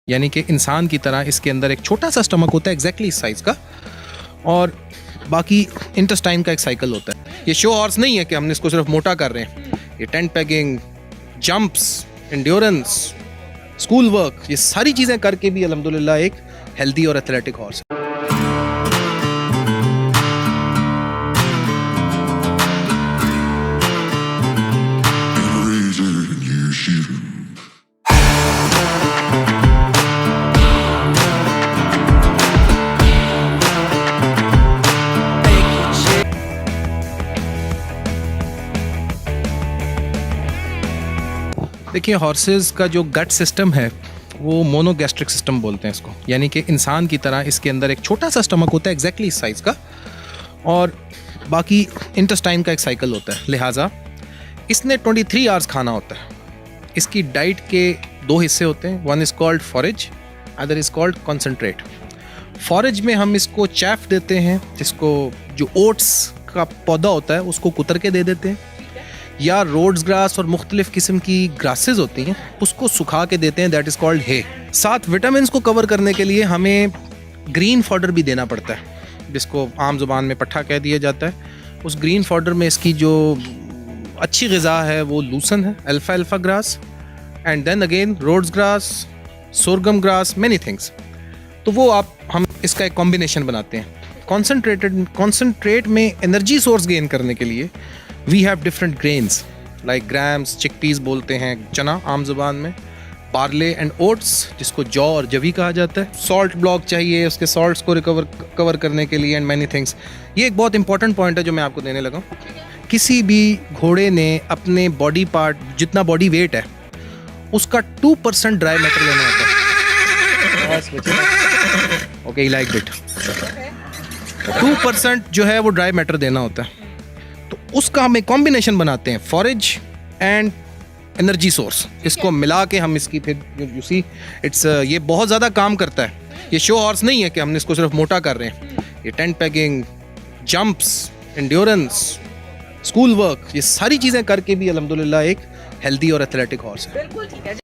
यानी कि इंसान की तरह इसके अंदर एक छोटा सा स्टमक होता है एग्जैक्टली इस साइज़ का, और बाकी इंटेस्टाइन का एक साइकिल होता है। ये शो हॉर्स नहीं है कि हमने इसको सिर्फ मोटा कर रहे हैं। ये tent paging, jumps, endurance, school work, ये सारी चीज़ें करके भी अल्हम्दुलिल्लाह एक हेल्दी और एथलेटिक हॉर्स है। देखिए, हॉर्सेस का जो गट सिस्टम है वो मोनोगैस्ट्रिक सिस्टम बोलते हैं इसको, यानी कि इंसान की तरह इसके अंदर एक छोटा सा स्टमक होता है एग्जैक्टली इस साइज़ का, और बाकी इंटेस्टाइन का एक साइकिल होता है। लिहाजा इसने 23 आवर्स खाना होता है। इसकी डाइट के दो हिस्से होते हैं, one is called forage, other is called concentrate. Forage में हम इसको चैफ देते हैं, जिसको जो ओट्स का पौधा होता है उसको कुतर के दे देते हैं, या रोड्स ग्रास और मुख्तलिफ़ किस्म की ग्रासेस होती हैं उसको सुखा के देते हैं, दैट इज़ कॉल्ड हे। साथ विटामिन्स को कवर करने के लिए हमें ग्रीन फॉडर भी देना पड़ता है, जिसको आम ज़ुबान में पट्ठा कह दिया जाता है। उस ग्रीन फॉडर में इसकी जो अच्छी ग़िज़ा है वो लूसन है, alfa grass, and then again Rhodes grass, sorghum grass, many things. तो वो हम इसका एक कॉम्बिनेशन बनाते हैं। कॉन्सेंट्रेट में एनर्जी सोर्स गेन करने के लिए we have different grains like grams, chickpeas बोलते हैं, चना आम ज़ुबान में, बार्ले एंड ओट्स, जिसको जौ और जवी कहा जाता है। सॉल्ट ब्लॉक चाहिए उसके सॉल्ट्स को कवर करने के लिए, एंड मैनी थिंग्स। ये एक बहुत इंपॉर्टेंट पॉइंट है जो मैं आपको देने लगा हूँ। किसी भी घोड़े ने अपने बॉडी पार्ट जितना बॉडी वेट है उसका 2% ड्राई मैटर लेना होता है। Okay, he like it. 2% जो है वो ड्राई मैटर देना होता है। तो उसका हम एक कॉम्बिनेशन बनाते हैं, फॉरेज एंड एनर्जी सोर्स। इसको मिला के हम इसकी फिर यू सी इट्स ये बहुत ज़्यादा काम करता है। ये शो हॉर्स नहीं है कि हमने इसको सिर्फ मोटा कर रहे हैं। ये tent paging, jumps, endurance, school work, ये सारी चीज़ें करके भी अल्हम्दुलिल्लाह एक हेल्दी और एथलेटिक हॉर्स है। बिल्कुल ठीक है।